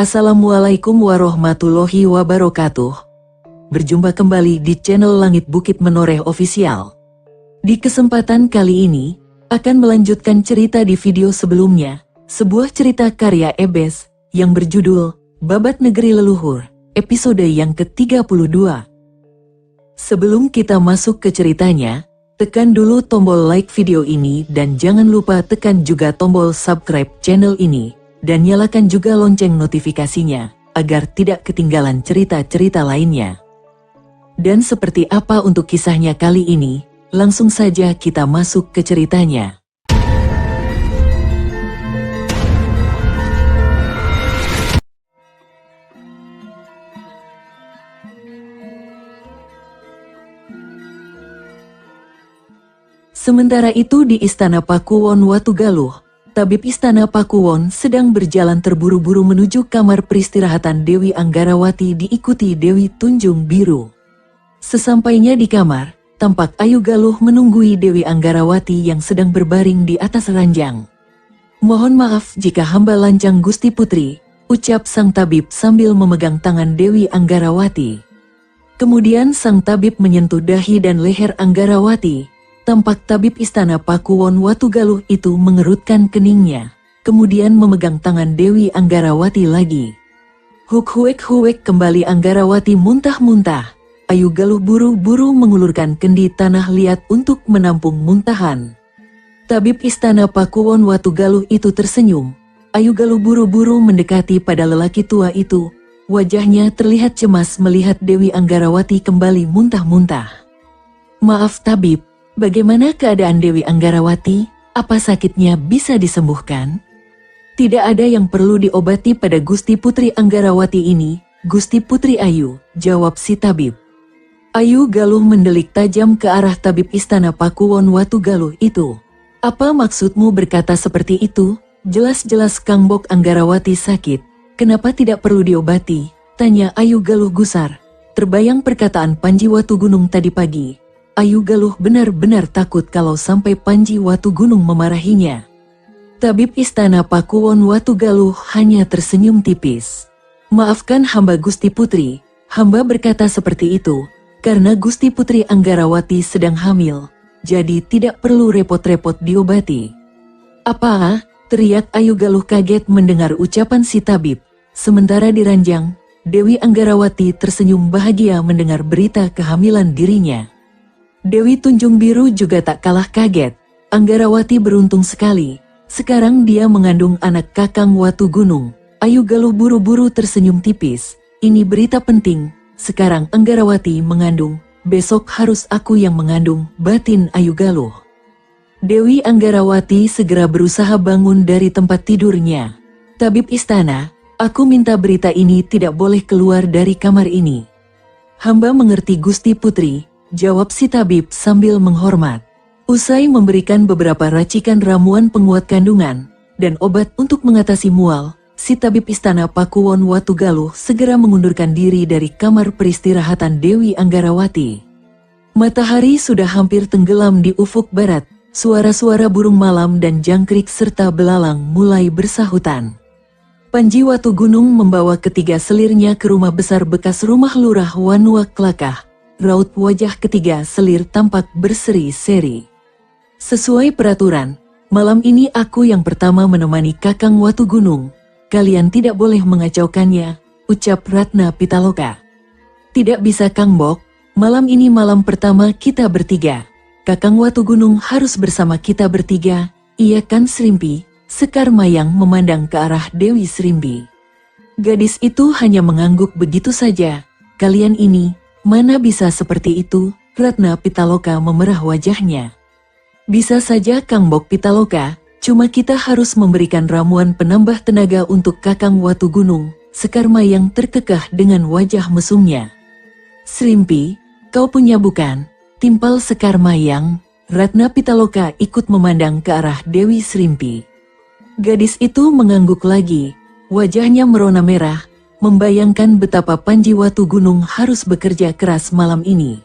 Assalamualaikum warahmatullahi wabarakatuh. Berjumpa kembali di channel Langit Bukit Menoreh Official. Di kesempatan kali ini, akan melanjutkan cerita di video sebelumnya, sebuah cerita karya Ebes, yang berjudul, Babat Negeri Leluhur, episode yang ke-32. Sebelum kita masuk ke ceritanya, tekan dulu tombol like video ini dan jangan lupa tekan juga tombol subscribe channel ini, dan nyalakan juga lonceng notifikasinya, agar tidak ketinggalan cerita-cerita lainnya. Dan seperti apa untuk kisahnya kali ini, langsung saja kita masuk ke ceritanya. Sementara itu di Istana Pakuwon Watugaluh, tabib Istana Pakuwon sedang berjalan terburu-buru menuju kamar peristirahatan Dewi Anggarawati diikuti Dewi Tunjung Biru. Sesampainya di kamar, tampak Ayu Galuh menunggui Dewi Anggarawati yang sedang berbaring di atas ranjang. "Mohon maaf jika hamba lancang Gusti Putri," ucap sang tabib sambil memegang tangan Dewi Anggarawati. Kemudian sang tabib menyentuh dahi dan leher Anggarawati. Tampak tabib Istana Pakuwon Watugaluh itu mengerutkan keningnya, kemudian memegang tangan Dewi Anggarawati lagi. Huek kembali Anggarawati muntah-muntah. Ayu Galuh buru-buru mengulurkan kendi tanah liat untuk menampung muntahan. Tabib Istana Pakuwon Watugaluh itu tersenyum. Ayu Galuh buru-buru mendekati pada lelaki tua itu. Wajahnya terlihat cemas melihat Dewi Anggarawati kembali muntah-muntah. "Maaf tabib, bagaimana keadaan Dewi Anggarawati? Apa sakitnya bisa disembuhkan?" "Tidak ada yang perlu diobati pada Gusti Putri Anggarawati ini, Gusti Putri Ayu," jawab si tabib. Ayu Galuh mendelik tajam ke arah tabib Istana Pakuwon Watugaluh itu. "Apa maksudmu berkata seperti itu? Jelas-jelas Kang Bok Anggarawati sakit. Kenapa tidak perlu diobati?" tanya Ayu Galuh gusar. Terbayang perkataan Panji Watugunung tadi pagi. Ayu Galuh benar-benar takut kalau sampai Panji Watugunung memarahinya. Tabib Istana Pakuwon Watugaluh hanya tersenyum tipis. "Maafkan hamba Gusti Putri, hamba berkata seperti itu karena Gusti Putri Anggarawati sedang hamil, jadi tidak perlu repot-repot diobati." "Apa?" teriak Ayu Galuh kaget mendengar ucapan si tabib. Sementara di ranjang, Dewi Anggarawati tersenyum bahagia mendengar berita kehamilan dirinya. Dewi Tunjung Biru juga tak kalah kaget. Anggarawati beruntung sekali. Sekarang dia mengandung anak Kakang Watugunung. Ayu Galuh buru-buru tersenyum tipis. "Ini berita penting. Sekarang Anggarawati mengandung. Besok harus aku yang mengandung," batin Ayu Galuh. Dewi Anggarawati segera berusaha bangun dari tempat tidurnya. "Tabib Istana, aku minta berita ini tidak boleh keluar dari kamar ini." "Hamba mengerti Gusti Putri," jawab si tabib sambil menghormat. Usai memberikan beberapa racikan ramuan penguat kandungan dan obat untuk mengatasi mual, si tabib Istana Pakuwon Watugaluh segera mengundurkan diri dari kamar peristirahatan Dewi Anggarawati. Matahari sudah hampir tenggelam di ufuk barat. Suara-suara burung malam dan jangkrik serta belalang mulai bersahutan. Panji Watugunung membawa ketiga selirnya ke rumah besar bekas rumah lurah Wanua Klakah. Raut wajah ketiga selir tampak berseri-seri. "Sesuai peraturan, malam ini aku yang pertama menemani Kakang Watugunung. Kalian tidak boleh mengacaukannya," ucap Ratna Pitaloka. "Tidak bisa Kang Bok, malam ini malam pertama kita bertiga. Kakang Watugunung harus bersama kita bertiga, iya kan Srimpi?" Sekar Mayang memandang ke arah Dewi Srimpi. Gadis itu hanya mengangguk begitu saja. "Kalian ini, mana bisa seperti itu?" Ratna Pitaloka memerah wajahnya. "Bisa saja Kang Bok Pitaloka, cuma kita harus memberikan ramuan penambah tenaga untuk Kakang Watugunung." Sekar Mayang terkekeh dengan wajah mesumnya. "Srimpi, kau punya bukan?" timpal Sekar Mayang. Ratna Pitaloka ikut memandang ke arah Dewi Srimpi. Gadis itu mengangguk lagi, wajahnya merona merah, membayangkan betapa Panji Watugunung harus bekerja keras malam ini.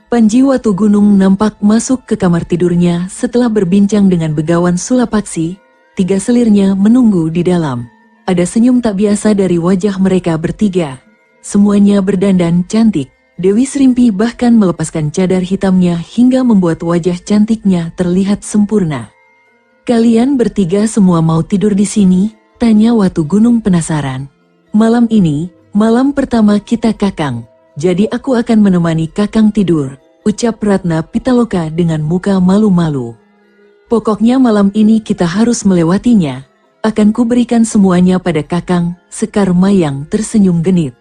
Panji Watugunung nampak masuk ke kamar tidurnya setelah berbincang dengan Begawan Sulapaksi. 3 selirnya menunggu di dalam. ada senyum tak biasa dari wajah mereka bertiga. Semuanya berdandan cantik. Dewi Serimpi bahkan melepaskan cadar hitamnya hingga membuat wajah cantiknya terlihat sempurna. "Kalian bertiga semua mau tidur di sini?" tanya Watu Gunung penasaran. "Malam ini, malam pertama kita Kakang. Jadi aku akan menemani Kakang tidur," ucap Ratna Pitaloka dengan muka malu-malu. "Pokoknya malam ini kita harus melewatinya. Akan kuberikan semuanya pada Kakang," Sekar Mayang tersenyum genit.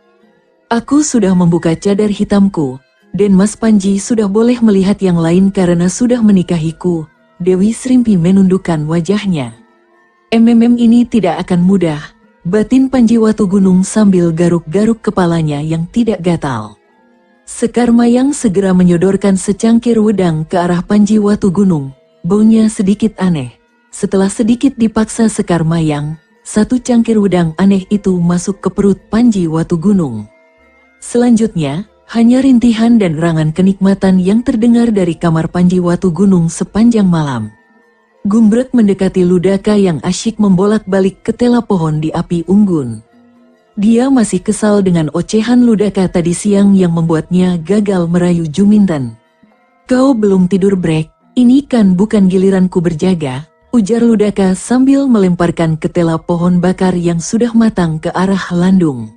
"Aku sudah membuka cadar hitamku, dan Mas Panji sudah boleh melihat yang lain karena sudah menikahiku." Dewi Serimpi menundukkan wajahnya. Ini tidak akan mudah," batin Panji Watu Gunung sambil garuk-garuk kepalanya yang tidak gatal. Sekar Mayang segera menyodorkan secangkir wedang ke arah Panji Watu Gunung. Baunya sedikit aneh. Setelah sedikit dipaksa Sekar Mayang, satu cangkir wedang aneh itu masuk ke perut Panji Watu Gunung. Selanjutnya, hanya rintihan dan rangan kenikmatan yang terdengar dari kamar Panji Watu Gunung sepanjang malam. Gumbrek mendekati Ludaka yang asyik membolak-balik ketela pohon di api unggun. Dia masih kesal dengan ocehan Ludaka tadi siang yang membuatnya gagal merayu Juminten. "Kau belum tidur, Brek? Ini kan bukan giliranku berjaga," ujar Ludaka sambil melemparkan ketela pohon bakar yang sudah matang ke arah Landung.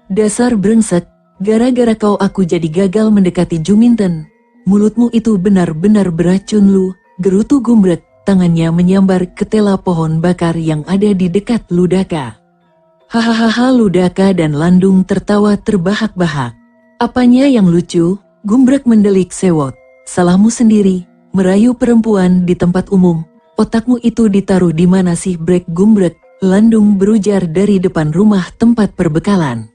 "Dasar brengsek, gara-gara kau aku jadi gagal mendekati Juminten. Mulutmu itu benar-benar beracun lu," gerutu Gumbrek, tangannya menyambar ketela pohon bakar yang ada di dekat Ludaka. Hahaha, Ludaka dan Landung tertawa terbahak-bahak. "Apanya yang lucu?" Gumbrek mendelik sewot. "Salahmu sendiri, merayu perempuan di tempat umum. Otakmu itu ditaruh di mana sih, Brek?" Gumbrek, Landung berujar dari depan rumah tempat perbekalan.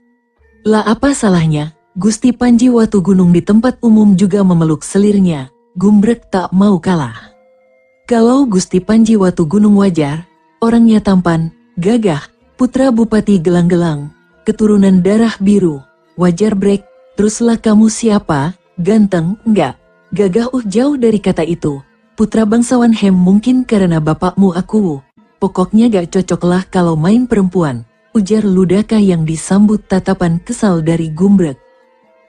"Lah apa salahnya? Gusti Panji Watu Gunung di tempat umum juga memeluk selirnya." Gumbrek tak mau kalah. "Kalau Gusti Panji Watu Gunung wajar, orangnya tampan, gagah, putra Bupati Gelang-Gelang, keturunan darah biru, wajar, Brek. Teruslah kamu siapa? Ganteng? Enggak. Gagah? Jauh dari kata itu. Putra bangsawan Hem mungkin karena bapakmu aku. Pokoknya gak cocoklah kalau main perempuan," ujar Ludaka yang disambut tatapan kesal dari Gumbrek.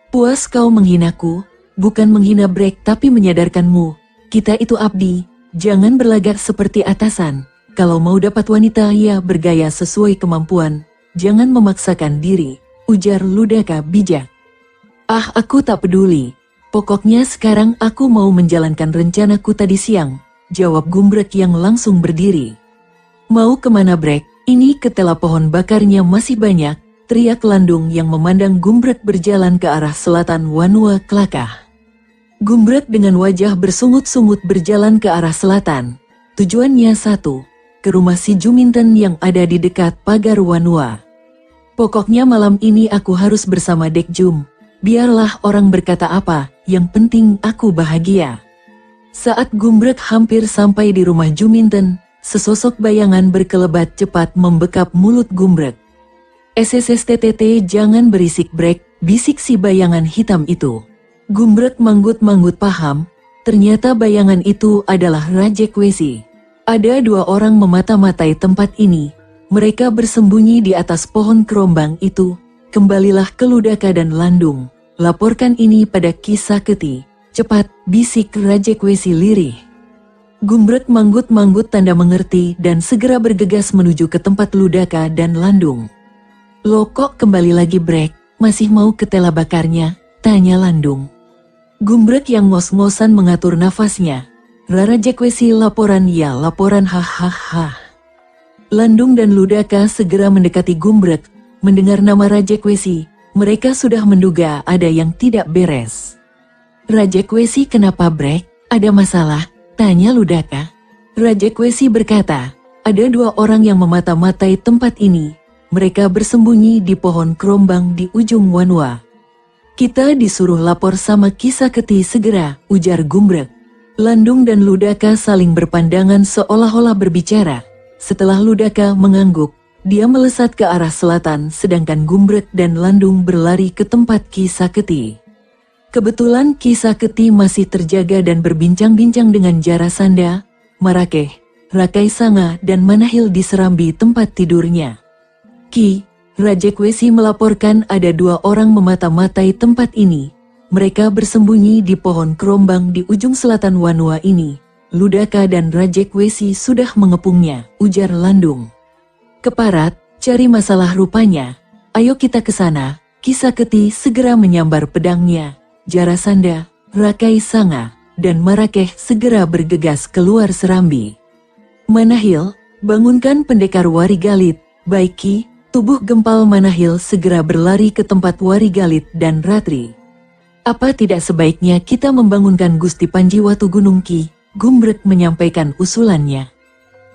"Puas kau menghinaku? Bukan menghina, Brek, tapi menyadarkanmu. Kita itu abdi, jangan berlagak seperti atasan. Kalau mau dapat wanita ya bergaya sesuai kemampuan, jangan memaksakan diri," ujar Ludaka bijak. "Ah, aku tak peduli. Pokoknya sekarang aku mau menjalankan rencanaku tadi siang," jawab Gumbrek yang langsung berdiri. "Mau kemana, Brek? Ini ketela pohon bakarnya masih banyak," teriak Landung yang memandang Gumbrek berjalan ke arah selatan Wanua Kelakah. Gumbrek dengan wajah bersungut-sungut berjalan ke arah selatan. Tujuannya satu, ke rumah si Juminten yang ada di dekat pagar Wanua. "Pokoknya malam ini aku harus bersama Dek Jum. Biarlah orang berkata apa, yang penting aku bahagia." Saat Gumbrek hampir sampai di rumah Juminten, sesosok bayangan berkelebat cepat membekap mulut Gumbrek. "SSSTTT, jangan berisik, Brek," bisik si bayangan hitam itu. Gumbrek manggut-manggut paham, ternyata bayangan itu adalah Rajek Wesi. Ada dua orang memata-matai tempat ini. Mereka bersembunyi di atas pohon kerombang itu. "Kembalilah ke Ludaka dan Landung. Laporkan ini pada Ki Saketi. Cepat," bisik Rajek Wesi lirih. Gumbrek manggut-manggut tanda mengerti dan segera bergegas menuju ke tempat Ludaka dan Landung. "Loh, kok kembali lagi, Brek? Masih mau ketela bakarnya?" tanya Landung. Gumbrek yang ngos-ngosan mengatur nafasnya. "Rajek Wesi, laporan ya, laporan, hahaha." Landung dan Ludaka segera mendekati Gumbrek. Mendengar nama Rajek Wesi, mereka sudah menduga ada yang tidak beres. "Rajek Wesi, kenapa, Brek? Ada masalah?" tanya Ludaka. Rajek Wesi berkata, "Ada dua orang yang memata-matai tempat ini. Mereka bersembunyi di pohon kerombang di ujung Wanua. Kita disuruh lapor sama Ki Saketi segera," ujar Gumbrek. Landung dan Ludaka saling berpandangan seolah-olah berbicara. Setelah Ludaka mengangguk, dia melesat ke arah selatan sedangkan Gumbrek dan Landung berlari ke tempat Ki Saketi. Kebetulan Ki Saketi masih terjaga dan berbincang-bincang dengan Jarasanda, Marakeh, Rakai Sanga dan Manahil di serambi tempat tidurnya. Ki, Rajekwesi melaporkan ada 2 orang memata-matai tempat ini. Mereka bersembunyi di pohon kerombang di ujung selatan Wanua ini. Ludaka dan Rajekwesi sudah mengepungnya, ujar Landung. Keparat, cari masalah rupanya. Ayo kita ke sana. Ki Saketi segera menyambar pedangnya. Jarasandha, Rakai Sanga, dan Marakeh segera bergegas keluar serambi. Manahil, bangunkan pendekar Warigalit. Baik Ki. Tubuh gempal Manahil segera berlari ke tempat Warigalit dan Ratri. Apa tidak sebaiknya kita membangunkan Gusti Panji Watu Gunung Ki? Gumbrek menyampaikan usulannya.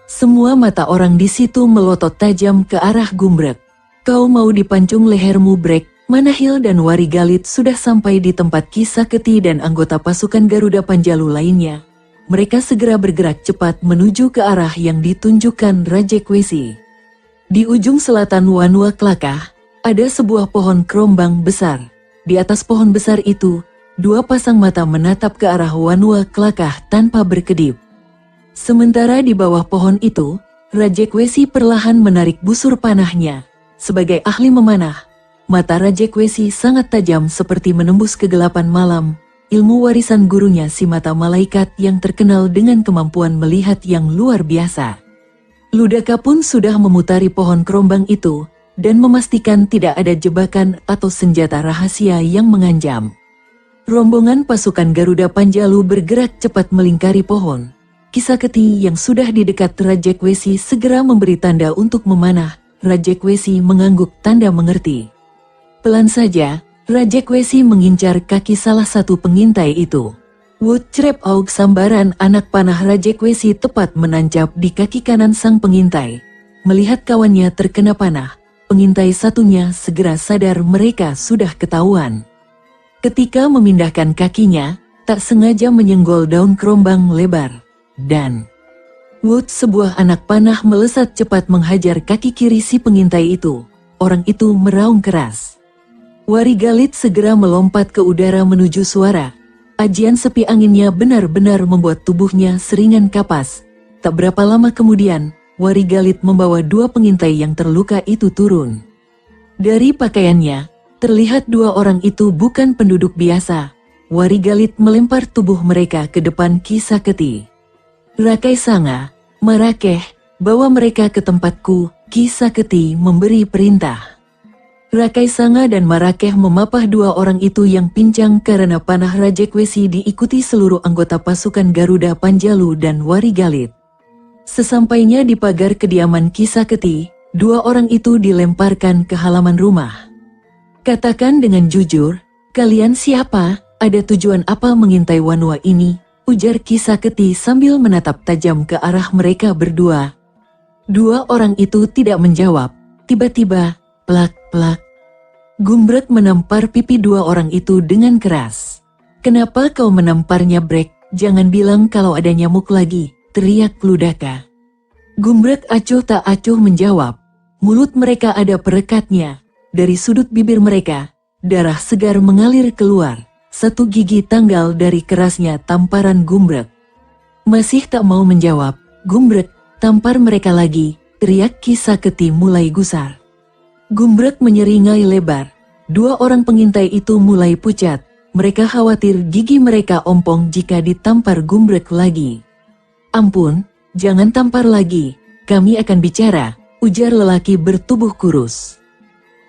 Semua mata orang di situ melotot tajam ke arah Gumbrek. Kau mau dipancung lehermu, Brek? Manahil dan Warigalit sudah sampai di tempat Ki Saketi dan anggota pasukan Garuda Panjalu lainnya. Mereka segera bergerak cepat menuju ke arah yang ditunjukkan Rajekwesi. Di ujung selatan Wanua Klakah, ada sebuah pohon kerombang besar. Di atas pohon besar itu, 2 pasang mata menatap ke arah Wanua Klakah tanpa berkedip. Sementara di bawah pohon itu, Rajekwesi perlahan menarik busur panahnya. Sebagai ahli memanah, mata Rajekwesi sangat tajam seperti menembus kegelapan malam. Ilmu warisan gurunya si mata malaikat yang terkenal dengan kemampuan melihat yang luar biasa. Ludaka pun sudah memutari pohon kerombang itu dan memastikan tidak ada jebakan atau senjata rahasia yang mengancam. Rombongan pasukan Garuda Panjalu bergerak cepat melingkari pohon. Ki Saketi yang sudah di dekat Rajekwesi segera memberi tanda untuk memanah. Rajekwesi mengangguk tanda mengerti. Pelan saja, Rajekwesi mengincar kaki salah satu pengintai itu. Wut Crep Aug sambaran anak panah Rajekwesi tepat menancap di kaki kanan sang pengintai. Melihat kawannya terkena panah, pengintai satunya segera sadar mereka sudah ketahuan. Ketika memindahkan kakinya, tak sengaja menyenggol daun kerombang lebar. Dan Wood, sebuah anak panah melesat cepat menghajar kaki kiri si pengintai itu. Orang itu meraung keras. Warigalit segera melompat ke udara menuju suara. Ajian sepi anginnya benar-benar membuat tubuhnya seringan kapas. Tak berapa lama kemudian, Warigalit membawa 2 pengintai yang terluka itu turun. Dari pakaiannya, terlihat 2 orang itu bukan penduduk biasa. Warigalit melempar tubuh mereka ke depan Ki Saketi. Rakai Sanga, Marakeh, bawa mereka ke tempatku. Ki Saketi memberi perintah. Rakai Sanga dan Marakeh memapah 2 orang itu yang pincang karena panah Rajekwesi diikuti seluruh anggota pasukan Garuda Panjalu dan Warigalit. Sesampainya di pagar kediaman Ki Saketi, 2 orang itu dilemparkan ke halaman rumah. Katakan dengan jujur, kalian siapa? Ada tujuan apa mengintai Wanua ini? Ujar Ki Saketi sambil menatap tajam ke arah mereka berdua. 2 orang itu tidak menjawab. Tiba-tiba, plak-plak. Gumbrek menampar pipi 2 orang itu dengan keras. Kenapa kau menamparnya, Brek? Jangan bilang kalau ada nyamuk lagi, teriak Ludaka. Gumbrek acuh tak acuh menjawab. Mulut mereka ada perekatnya. Dari sudut bibir mereka, darah segar mengalir keluar. 1 gigi tanggal dari kerasnya tamparan Gumbrek. Masih tak mau menjawab, Gumbrek, tampar mereka lagi, teriak Ki Saketi mulai gusar. Gumbrek menyeringai lebar. 2 orang pengintai itu mulai pucat. Mereka khawatir gigi mereka ompong jika ditampar Gumbrek lagi. Ampun, jangan tampar lagi, kami akan bicara, ujar lelaki bertubuh kurus.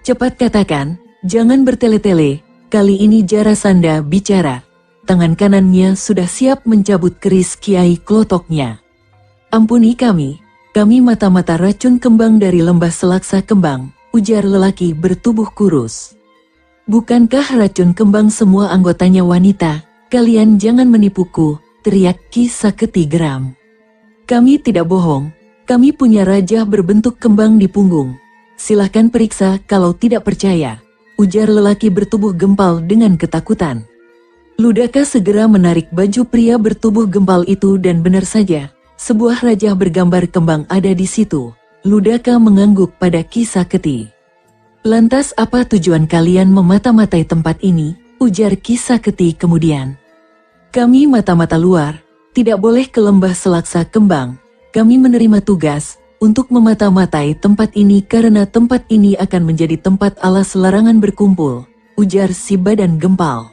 Cepat katakan, jangan bertele-tele, kali ini Jarasandha bicara. Tangan kanannya sudah siap mencabut keris Kiai Klotoknya. Ampuni kami mata-mata racun kembang dari lembah Selaksa Kembang, ujar lelaki bertubuh kurus. Bukankah racun kembang semua anggotanya wanita? Kalian jangan menipuku, teriak Ki Saketi geram. Kami tidak bohong, kami punya raja berbentuk kembang di punggung. Silahkan periksa kalau tidak percaya, ujar lelaki bertubuh gempal dengan ketakutan. Ludaka segera menarik baju pria bertubuh gempal itu dan benar saja, sebuah raja bergambar kembang ada di situ. Ludaka mengangguk pada Ki Saketi. Lantas apa tujuan kalian memata-matai tempat ini? Ujar Ki Saketi kemudian. Kami mata-mata luar, tidak boleh ke lembah Selaksa Kembang. Kami menerima tugas, untuk memata-matai tempat ini karena tempat ini akan menjadi tempat alas larangan berkumpul, ujar si badan gempal.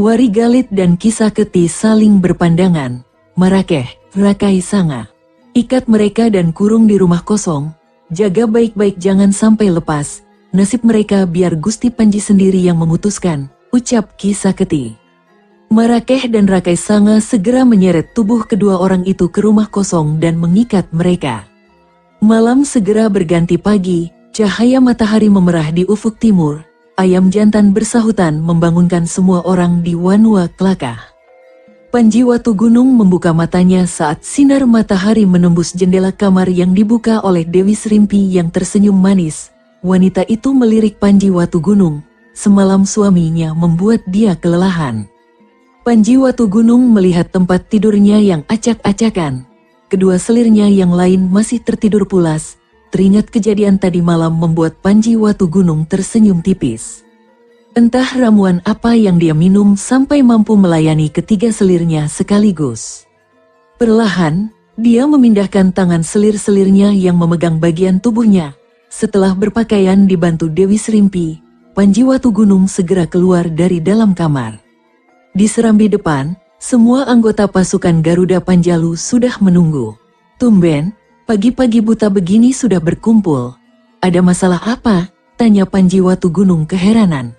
Warigalit dan Kisaketi saling berpandangan. Marakeh, Rakai Sanga. Ikat mereka dan kurung di rumah kosong. Jaga baik-baik jangan sampai lepas. Nasib mereka biar Gusti Panji sendiri yang memutuskan, ucap Kisaketi. Marakeh dan Rakai Sanga segera menyeret tubuh kedua orang itu ke rumah kosong dan mengikat mereka. Malam segera berganti pagi, cahaya matahari memerah di ufuk timur. Ayam jantan bersahutan membangunkan semua orang di Wanua Klaka. Panji Watu Gunung membuka matanya saat sinar matahari menembus jendela kamar yang dibuka oleh Dewi Serimpi yang tersenyum manis. Wanita itu melirik Panji Watu Gunung. Semalam suaminya membuat dia kelelahan. Panji Watu Gunung melihat tempat tidurnya yang acak-acakan. Kedua selirnya yang lain masih tertidur pulas. Teringat kejadian tadi malam membuat Panji Watu Gunung tersenyum tipis. Entah ramuan apa yang dia minum sampai mampu melayani ketiga selirnya sekaligus. Perlahan, dia memindahkan tangan selir-selirnya yang memegang bagian tubuhnya. Setelah berpakaian dibantu Dewi Serimpi, Panji Watu Gunung segera keluar dari dalam kamar. Di serambi depan, semua anggota pasukan Garuda Panjalu sudah menunggu. Tumben, pagi-pagi buta begini sudah berkumpul. Ada masalah apa? Tanya Panji Watu Gunung keheranan.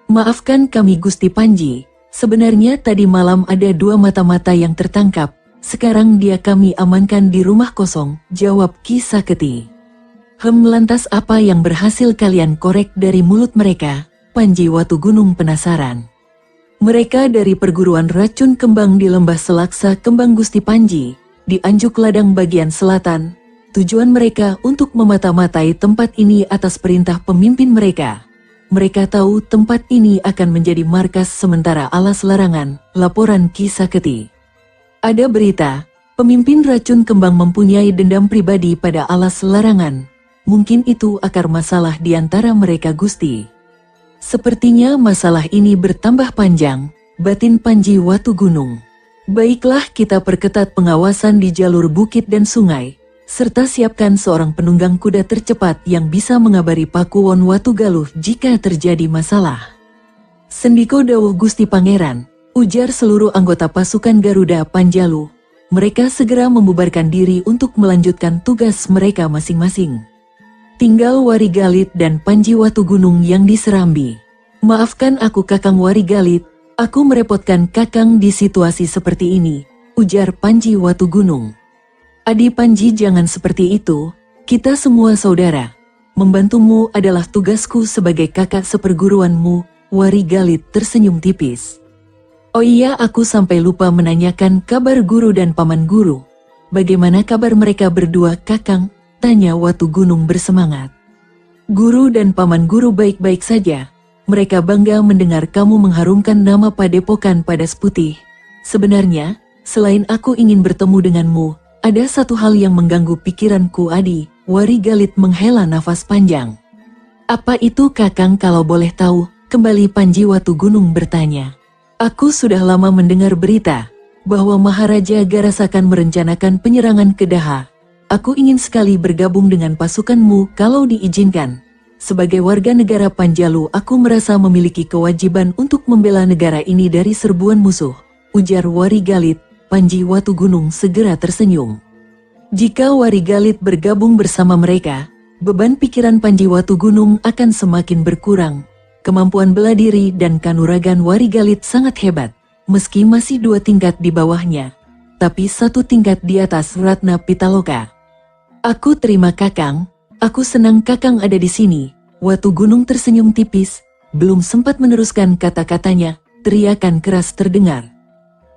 Maafkan kami Gusti Panji, sebenarnya tadi malam ada 2 mata-mata yang tertangkap. Sekarang dia kami amankan di rumah kosong, jawab Kisaketi. Lantas apa yang berhasil kalian korek dari mulut mereka? Panji Watu Gunung penasaran. Mereka dari perguruan racun kembang di lembah Selaksa Kembang Gusti Panji, di Anjuk Ladang bagian selatan. Tujuan mereka untuk memata-matai tempat ini atas perintah pemimpin mereka. Mereka tahu tempat ini akan menjadi markas sementara alas larangan, laporan Kisaketi. Ada berita, pemimpin racun kembang mempunyai dendam pribadi pada alas larangan. Mungkin itu akar masalah di antara mereka Gusti. Sepertinya masalah ini bertambah panjang, batin Panji Watu Gunung. Baiklah kita perketat pengawasan di jalur bukit dan sungai, serta siapkan seorang penunggang kuda tercepat yang bisa mengabari Pakuwon Watu Galuh jika terjadi masalah. Sendiko dawuh Gusti Pangeran, ujar seluruh anggota pasukan Garuda Panjalu. Mereka segera membubarkan diri untuk melanjutkan tugas mereka masing-masing. Tinggal Warigalit dan Panji Watu Gunung yang diserambi. Maafkan aku Kakang Warigalit, aku merepotkan Kakang di situasi seperti ini, ujar Panji Watu Gunung. Adi Panji jangan seperti itu, kita semua saudara. Membantumu adalah tugasku sebagai kakak seperguruanmu, Warigalit tersenyum tipis. Oh iya aku sampai lupa menanyakan kabar guru dan paman guru. Bagaimana kabar mereka berdua Kakang? Tanya Watu Gunung bersemangat. Guru dan paman guru baik-baik saja. Mereka bangga mendengar kamu mengharumkan nama Padepokan Padas Putih. Sebenarnya, selain aku ingin bertemu denganmu, ada satu hal yang mengganggu pikiranku Adi. Warigalit menghela nafas panjang. Apa itu Kakang kalau boleh tahu? Kembali Panji Watu Gunung bertanya. Aku sudah lama mendengar berita bahwa Maharaja Garasakan merencanakan penyerangan ke Daha. Aku ingin sekali bergabung dengan pasukanmu kalau diizinkan. Sebagai warga negara Panjalu aku merasa memiliki kewajiban untuk membela negara ini dari serbuan musuh, ujar Warigalit. Panji Watu Gunung segera tersenyum. Jika Warigalit bergabung bersama mereka, beban pikiran Panji Watu Gunung akan semakin berkurang. Kemampuan bela diri dan kanuragan Warigalit sangat hebat, meski masih 2 tingkat di bawahnya, tapi 1 tingkat di atas Ratna Pitaloka. Aku terima Kakang, aku senang Kakang ada di sini. Watu Gunung tersenyum tipis, belum sempat meneruskan kata-katanya, teriakan keras terdengar.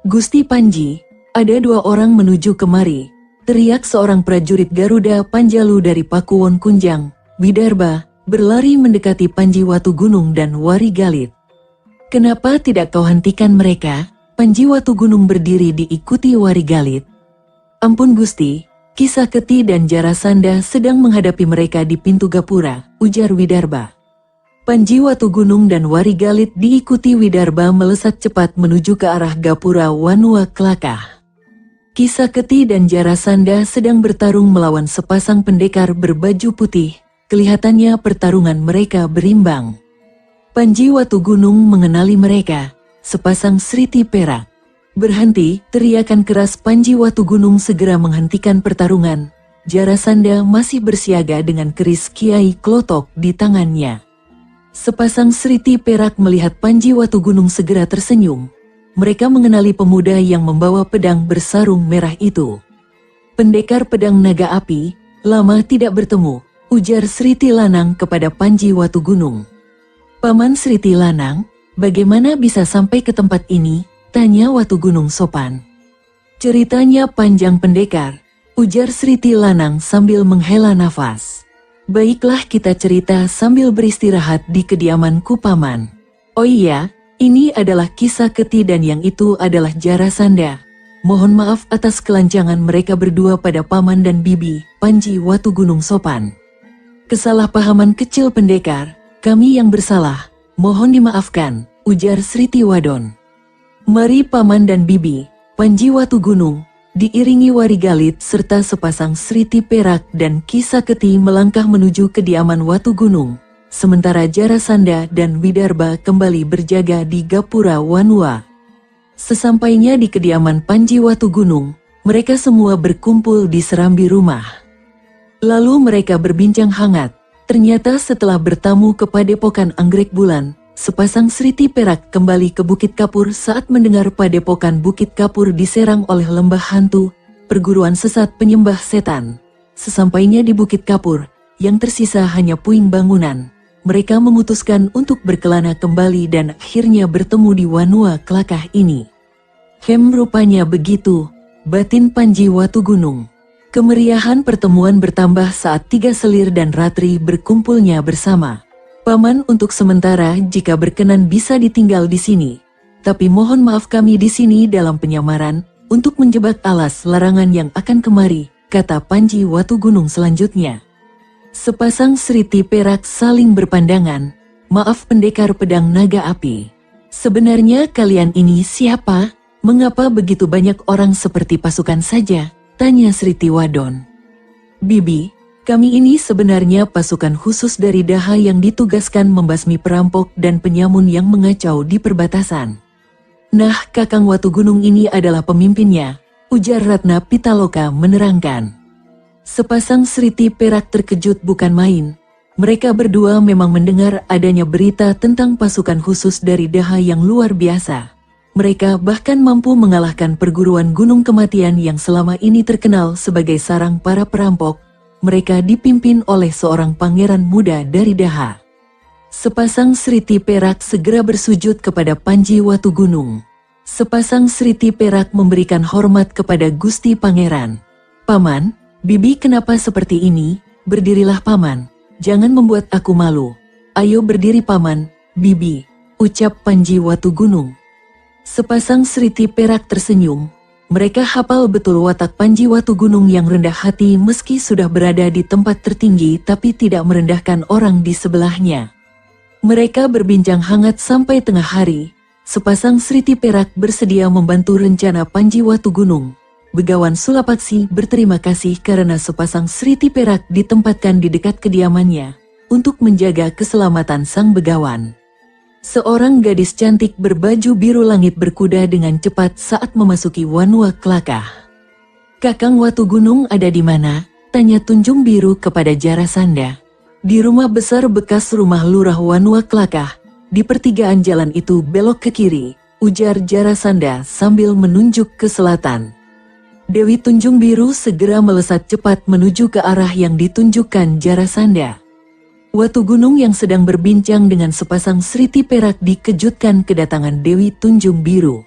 Gusti Panji, ada 2 orang menuju kemari, teriak seorang prajurit Garuda Panjalu dari Pakuwon Kunjang, Widarba, berlari mendekati Panji Watu Gunung dan Warigalit. Kenapa tidak kau hentikan mereka? Panji Watu Gunung berdiri diikuti Warigalit. Ampun Gusti, Kisaketi dan Jarasanda sedang menghadapi mereka di pintu Gapura, ujar Widarba. Panji Watu Gunung dan Warigalit diikuti Widarba melesat cepat menuju ke arah Gapura Wanua Klaka. Ki Saketi dan Jarasandha sedang bertarung melawan sepasang pendekar berbaju putih. Kelihatannya pertarungan mereka berimbang. Panji Watugunung mengenali mereka, sepasang Sriti perak. Berhenti, teriakan keras Panji Watugunung segera menghentikan pertarungan. Jarasandha masih bersiaga dengan keris Kiai Klotok di tangannya. Sepasang Sriti perak melihat Panji Watugunung segera tersenyum. Mereka mengenali pemuda yang membawa pedang bersarung merah itu. Pendekar pedang naga api, lama tidak bertemu, ujar Sriti Lanang kepada Panji Watugunung. Paman Sriti Lanang, bagaimana bisa sampai ke tempat ini? Tanya Watugunung sopan. Ceritanya panjang pendekar, ujar Sriti Lanang sambil menghela nafas. Baiklah kita cerita sambil beristirahat di kediamanku paman. Oh iya, ini adalah Ki Saketi dan yang itu adalah Jarasandha. Mohon maaf atas kelancangan mereka berdua pada paman dan bibi, Panji Watugunung sopan. Kesalahpahaman kecil pendekar, kami yang bersalah, mohon dimaafkan, ujar Sriti Wadon. Mari paman dan bibi, Panji Watugunung, diiringi Warigalit serta sepasang Sriti perak dan Ki Saketi melangkah menuju kediaman Watugunung. Sementara Jarasandha dan Widarba kembali berjaga di Gapura Wanua. Sesampainya di kediaman Panji Watugunung, mereka semua berkumpul di serambi rumah. Lalu mereka berbincang hangat. Ternyata setelah bertamu ke Padepokan Anggrek Bulan, sepasang Sriti perak kembali ke Bukit Kapur saat mendengar Padepokan Bukit Kapur diserang oleh lembah hantu, perguruan sesat penyembah setan. Sesampainya di Bukit Kapur, yang tersisa hanya puing bangunan. Mereka memutuskan untuk berkelana kembali dan akhirnya bertemu di Wanua Kelakah ini. Rupanya begitu, batin Panji Watugunung. Kemeriahan pertemuan bertambah saat Tiga Selir dan Ratri berkumpulnya bersama. Paman untuk sementara jika berkenan bisa ditinggal di sini. Tapi mohon maaf kami di sini dalam penyamaran untuk menjebak alas larangan yang akan kemari, kata Panji Watugunung selanjutnya. Sepasang Sriti perak saling berpandangan. Maaf pendekar pedang naga api. Sebenarnya kalian ini siapa? Mengapa begitu banyak orang seperti pasukan saja? Tanya Sriti Wadon. Bibi, kami ini sebenarnya pasukan khusus dari Daha yang ditugaskan membasmi perampok dan penyamun yang mengacau di perbatasan. Nah, Kakang Watugunung ini adalah pemimpinnya, ujar Ratna Pitaloka menerangkan. Sepasang Sriti perak terkejut bukan main. Mereka berdua memang mendengar adanya berita tentang pasukan khusus dari Daha yang luar biasa. Mereka bahkan mampu mengalahkan perguruan Gunung Kematian yang selama ini terkenal sebagai sarang para perampok. Mereka dipimpin oleh seorang pangeran muda dari Daha. Sepasang Sriti perak segera bersujud kepada Panji Watugunung. Sepasang Sriti perak memberikan hormat kepada Gusti Pangeran. Paman, bibi kenapa seperti ini? Berdirilah paman, jangan membuat aku malu. Ayo berdiri paman, bibi, ucap Panji Watugunung. Sepasang Sriti perak tersenyum. Mereka hafal betul watak Panji Watugunung yang rendah hati meski sudah berada di tempat tertinggi tapi tidak merendahkan orang di sebelahnya. Mereka berbincang hangat sampai tengah hari. Sepasang Sriti perak bersedia membantu rencana Panji Watugunung. Begawan Sulapaksi berterima kasih karena sepasang Sriti perak ditempatkan di dekat kediamannya untuk menjaga keselamatan sang begawan. Seorang gadis cantik berbaju biru langit berkuda dengan cepat saat memasuki Wanua Kelakah. Kakang Watugunung ada di mana? Tanya Tunjung Biru kepada Jarasandha. Di rumah besar bekas rumah lurah Wanua Kelakah. Di pertigaan jalan itu belok ke kiri, ujar Jarasandha sambil menunjuk ke selatan. Dewi Tunjung Biru segera melesat cepat menuju ke arah yang ditunjukkan Jarasandha. Watugunung yang sedang berbincang dengan sepasang Sriti perak dikejutkan kedatangan Dewi Tunjung Biru.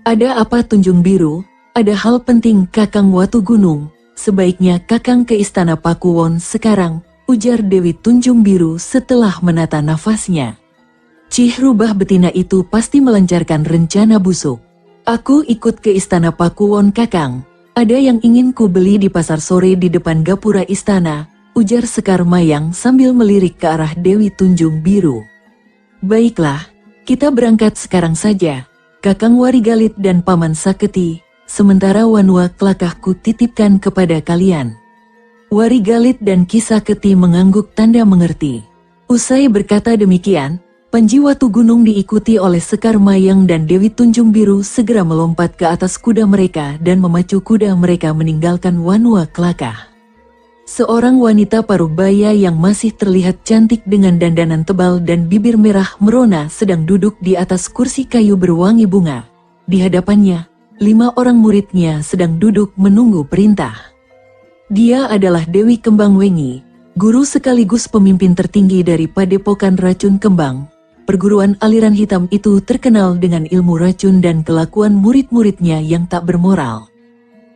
Ada apa Tunjung Biru? Ada hal penting Kakang Watugunung. Sebaiknya Kakang ke istana Pakuwon sekarang, ujar Dewi Tunjung Biru setelah menata nafasnya. Cih rubah betina itu pasti melancarkan rencana busuk. Aku ikut ke istana Pakuwon Kakang. Ada yang ingin ku beli di pasar sore di depan gapura istana, ujar Sekar Mayang sambil melirik ke arah Dewi Tunjung Biru. Baiklah, kita berangkat sekarang saja. Kakang Warigalit dan Paman Saketi, sementara Wanua kelakah ku titipkan kepada kalian." Wari Galit dan Kisah Keti mengangguk tanda mengerti. Usai berkata demikian, Panji Watu Gunung diikuti oleh Sekar Mayang dan Dewi Tunjung Biru segera melompat ke atas kuda mereka dan memacu kuda mereka meninggalkan Wanua kelakah. Seorang wanita parubaya yang masih terlihat cantik dengan dandanan tebal dan bibir merah merona sedang duduk di atas kursi kayu berwangi bunga. Di hadapannya, 5 orang muridnya sedang duduk menunggu perintah. Dia adalah Dewi Kembang Wengi, guru sekaligus pemimpin tertinggi dari Padepokan Racun Kembang. Perguruan aliran hitam itu terkenal dengan ilmu racun dan kelakuan murid-muridnya yang tak bermoral.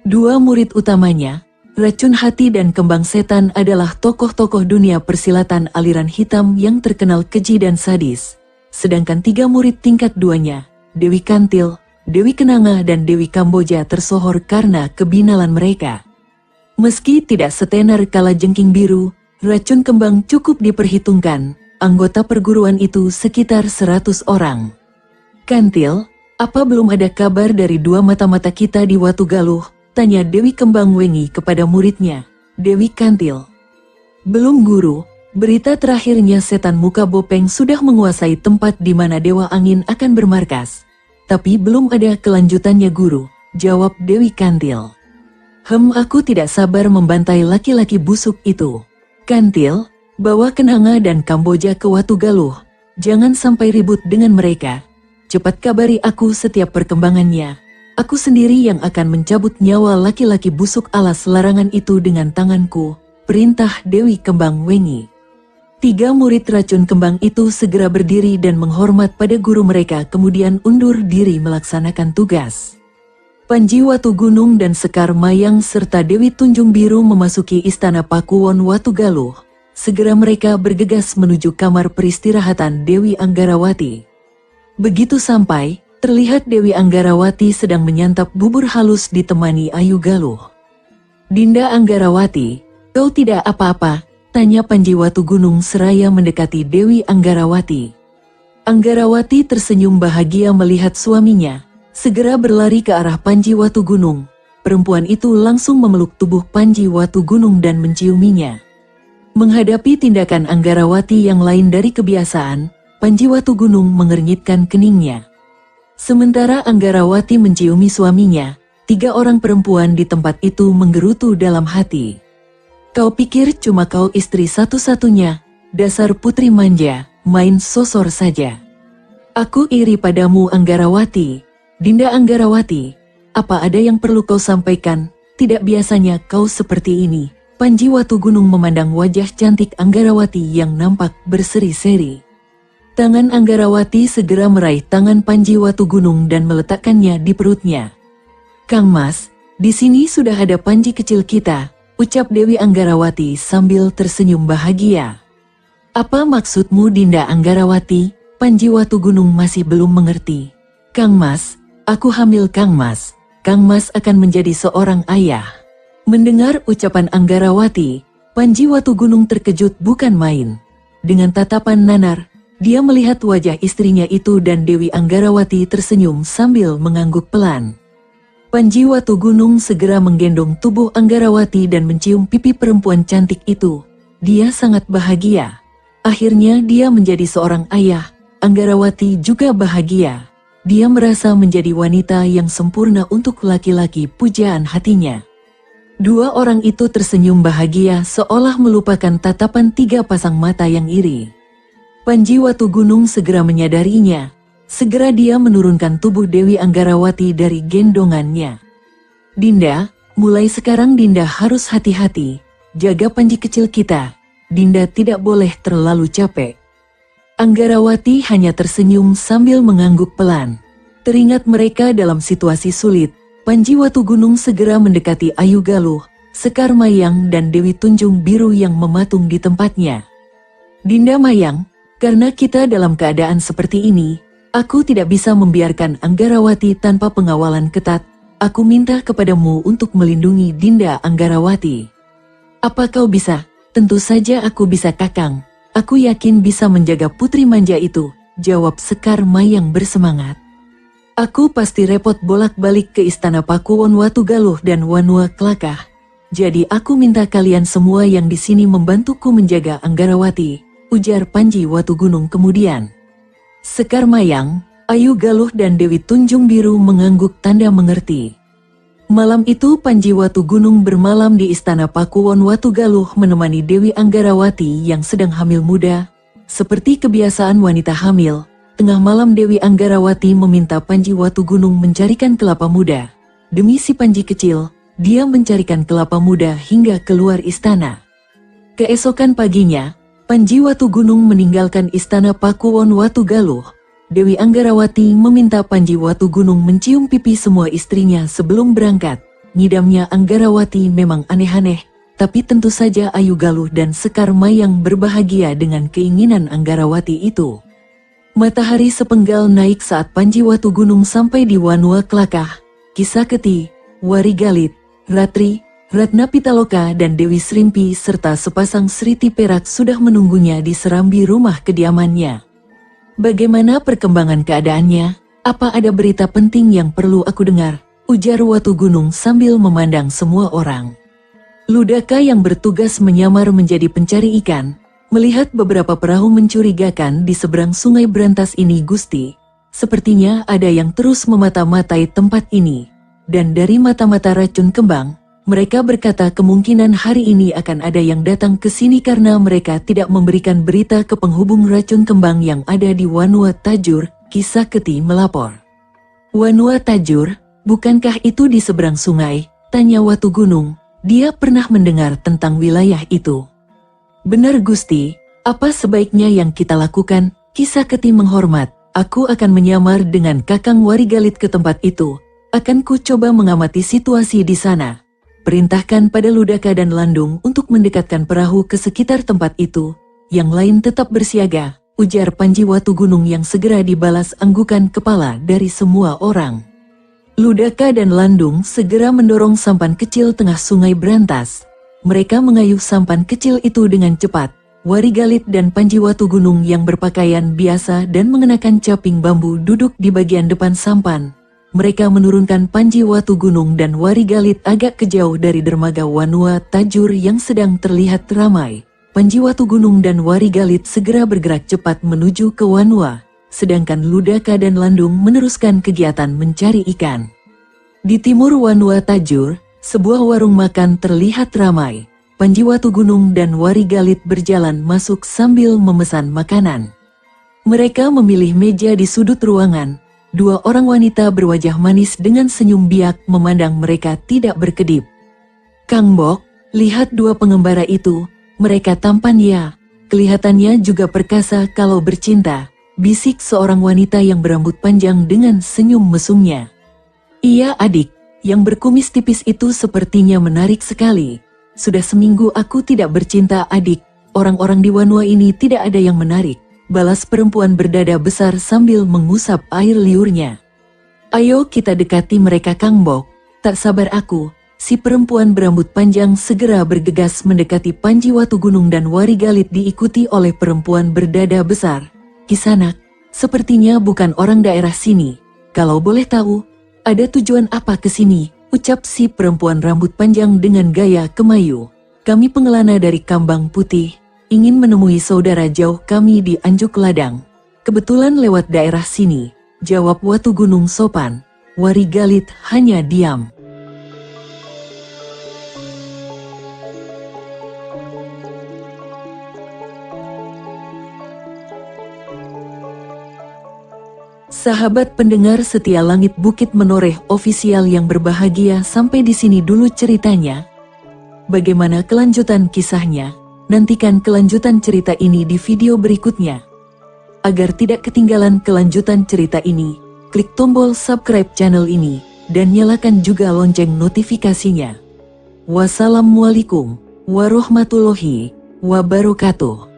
2 murid utamanya, Racun Hati dan Kembang Setan, adalah tokoh-tokoh dunia persilatan aliran hitam yang terkenal keji dan sadis. Sedangkan 3 murid tingkat 2-nya, Dewi Kantil, Dewi Kenanga dan Dewi Kamboja, tersohor karena kebinalan mereka. Meski tidak setenar kala Jengking Biru, Racun Kembang cukup diperhitungkan. Anggota perguruan itu sekitar 100 orang. "Kantil, apa belum ada kabar dari 2 mata-mata kita di Watu Galuh?" tanya Dewi Kembang Wengi kepada muridnya, Dewi Kantil. "Belum, Guru. Berita terakhirnya setan muka bopeng sudah menguasai tempat di mana Dewa Angin akan bermarkas. Tapi belum ada kelanjutannya, Guru," jawab Dewi Kantil. Aku tidak sabar membantai laki-laki busuk itu. Kantil, bawa Kenanga dan Kamboja ke Watu Galuh. Jangan sampai ribut dengan mereka. Cepat kabari aku setiap perkembangannya. Aku sendiri yang akan mencabut nyawa laki-laki busuk alas larangan itu dengan tanganku, perintah Dewi Kembang Wengi. 3 murid Racun Kembang itu segera berdiri dan menghormat pada guru mereka, kemudian undur diri melaksanakan tugas. Panji Watu Gunung dan Sekar Mayang serta Dewi Tunjung Biru memasuki istana Pakuwon Watu Galuh. Segera mereka bergegas menuju kamar peristirahatan Dewi Anggarawati. Begitu sampai, terlihat Dewi Anggarawati sedang menyantap bubur halus ditemani Ayu Galuh. "Dinda Anggarawati, kau tidak apa-apa?" tanya Panji Watu Gunung seraya mendekati Dewi Anggarawati. Anggarawati tersenyum bahagia melihat suaminya, segera berlari ke arah Panji Watu Gunung. Perempuan itu langsung memeluk tubuh Panji Watu Gunung dan menciuminya. Menghadapi tindakan Anggarawati yang lain dari kebiasaan, Panji Watu Gunung mengernyitkan keningnya. Sementara Anggarawati menciumi suaminya, 3 orang perempuan di tempat itu menggerutu dalam hati. "Kau pikir cuma kau istri satu-satunya? Dasar putri manja, main sosor saja. Aku iri padamu, Anggarawati. Dinda Anggarawati, apa ada yang perlu kau sampaikan? Tidak biasanya kau seperti ini." Panji Watu Gunung memandang wajah cantik Anggarawati yang nampak berseri-seri. Tangan Anggarawati segera meraih tangan Panji Watu Gunung dan meletakkannya di perutnya. "Kang Mas, di sini sudah ada Panji kecil kita," ucap Dewi Anggarawati sambil tersenyum bahagia. "Apa maksudmu, Dinda Anggarawati?" Panji Watu Gunung masih belum mengerti. "Kang Mas, aku hamil, Kang Mas. Kang Mas akan menjadi seorang ayah." Mendengar ucapan Anggarawati, Panji Watu Gunung terkejut bukan main. Dengan tatapan nanar, dia melihat wajah istrinya itu dan Dewi Anggarawati tersenyum sambil mengangguk pelan. Panji Watu Gunung segera menggendong tubuh Anggarawati dan mencium pipi perempuan cantik itu. Dia sangat bahagia. Akhirnya dia menjadi seorang ayah. Anggarawati juga bahagia. Dia merasa menjadi wanita yang sempurna untuk laki-laki pujaan hatinya. 2 orang itu tersenyum bahagia seolah melupakan tatapan 3 pasang mata yang iri. Panji Watu Gunung segera menyadarinya. Segera dia menurunkan tubuh Dewi Anggarawati dari gendongannya. "Dinda, mulai sekarang Dinda harus hati-hati. Jaga Panji kecil kita. Dinda tidak boleh terlalu capek." Anggarawati hanya tersenyum sambil mengangguk pelan. Teringat mereka dalam situasi sulit, Panji Watu Gunung segera mendekati Ayu Galuh, Sekar Mayang dan Dewi Tunjung Biru yang mematung di tempatnya. "Dinda Mayang, karena kita dalam keadaan seperti ini, aku tidak bisa membiarkan Anggarawati tanpa pengawalan ketat. Aku minta kepadamu untuk melindungi Dinda Anggarawati." "Apa kau bisa?" "Tentu saja aku bisa, Kakang. Aku yakin bisa menjaga putri manja itu," jawab Sekar Mayang bersemangat. Aku pasti repot bolak-balik ke istana Pakuwon Watugaluh dan Wanua Kelakah. Jadi aku minta kalian semua yang di sini membantuku menjaga Anggarawati, ujar Panji Watugunung kemudian. Sekar Mayang, Ayu Galuh dan Dewi Tunjung Biru mengangguk tanda mengerti. Malam itu Panji Watugunung bermalam di istana Pakuwon Watugaluh menemani Dewi Anggarawati yang sedang hamil muda. Seperti kebiasaan wanita hamil, tengah malam Dewi Anggarawati meminta Panji Watugunung mencarikan kelapa muda. Demi si Panji kecil, dia mencarikan kelapa muda hingga keluar istana. Keesokan paginya, Panji Watugunung meninggalkan istana Pakuwon Watugaluh. Dewi Anggarawati meminta Panji Watugunung mencium pipi semua istrinya sebelum berangkat. Ngidamnya Anggarawati memang aneh-aneh, tapi tentu saja Ayu Galuh dan Sekar Mayang berbahagia dengan keinginan Anggarawati itu. Matahari sepenggal naik saat Panji Watugunung sampai di Wanua Kelakah. Kisaketi, Warigalit, Ratri, Ratna Pitaloka dan Dewi Srimpi serta sepasang seriti perak sudah menunggunya di serambi rumah kediamannya. Bagaimana perkembangan keadaannya? Apa ada berita penting yang perlu aku dengar? Ujar Watugunung sambil memandang semua orang. Ludaka yang bertugas menyamar menjadi pencari ikan, melihat beberapa perahu mencurigakan di seberang sungai Berantas ini. Gusti, sepertinya ada yang terus memata-matai tempat ini. Dan dari mata-mata racun kembang, mereka berkata kemungkinan hari ini akan ada yang datang ke sini karena mereka tidak memberikan berita ke penghubung racun kembang yang ada di Wanua Tajur. Kisaketi melapor. Wanua Tajur, bukankah itu di seberang sungai? Tanya Watugunung. Dia pernah mendengar tentang wilayah itu. Benar Gusti, apa sebaiknya yang kita lakukan? Kisaketi menghormat. Aku akan menyamar dengan Kakang Warigalit ke tempat itu. Akan ku coba mengamati situasi di sana. Perintahkan pada Ludaka dan Landung untuk mendekatkan perahu ke sekitar tempat itu. Yang lain tetap bersiaga, ujar Panji Watugunung yang segera dibalas anggukan kepala dari semua orang. Ludaka dan Landung segera mendorong sampan kecil tengah sungai Berantas. Mereka mengayuh sampan kecil itu dengan cepat. Warigalit dan Panji Watugunung yang berpakaian biasa dan mengenakan caping bambu duduk di bagian depan sampan. Mereka menurunkan Panji Watugunung dan Warigalit agak kejauh dari dermaga Wanua Tajur yang sedang terlihat ramai. Panji Watugunung dan Warigalit segera bergerak cepat menuju ke Wanua, sedangkan Ludaka dan Landung meneruskan kegiatan mencari ikan. Di timur Wanua Tajur, sebuah warung makan terlihat ramai. Panji Watugunung dan Warigalit berjalan masuk sambil memesan makanan. Mereka memilih meja di sudut ruangan. Dua orang wanita berwajah manis dengan senyum biak memandang mereka tidak berkedip. Kang Bok, lihat dua pengembara itu, mereka tampan ya, kelihatannya juga perkasa kalau bercinta, bisik seorang wanita yang berambut panjang dengan senyum mesumnya. Iya adik, yang berkumis tipis itu sepertinya menarik sekali. Sudah seminggu aku tidak bercinta adik, orang-orang di Wanua ini tidak ada yang menarik. Balas perempuan berdada besar sambil mengusap air liurnya. Ayo kita dekati mereka Kang Bok, tak sabar aku. Si perempuan berambut panjang segera bergegas mendekati Panji Watugunung dan Warigalit diikuti oleh perempuan berdada besar. Kisanak, sepertinya bukan orang daerah sini. Kalau boleh tahu, ada tujuan apa ke sini? Ucap si perempuan rambut panjang dengan gaya kemayu. Kami pengelana dari Kambang Putih. Ingin menemui saudara jauh kami di Anjuk Ladang. Kebetulan lewat daerah sini, jawab Watugunung sopan. Warigalit hanya diam. Sahabat pendengar setia Langit Bukit Menoreh ofisial yang berbahagia, sampai di sini dulu ceritanya. Bagaimana kelanjutan kisahnya? Nantikan kelanjutan cerita ini di video berikutnya. Agar tidak ketinggalan kelanjutan cerita ini, klik tombol subscribe channel ini, dan nyalakan juga lonceng notifikasinya. Wassalamualaikum warahmatullahi wabarakatuh.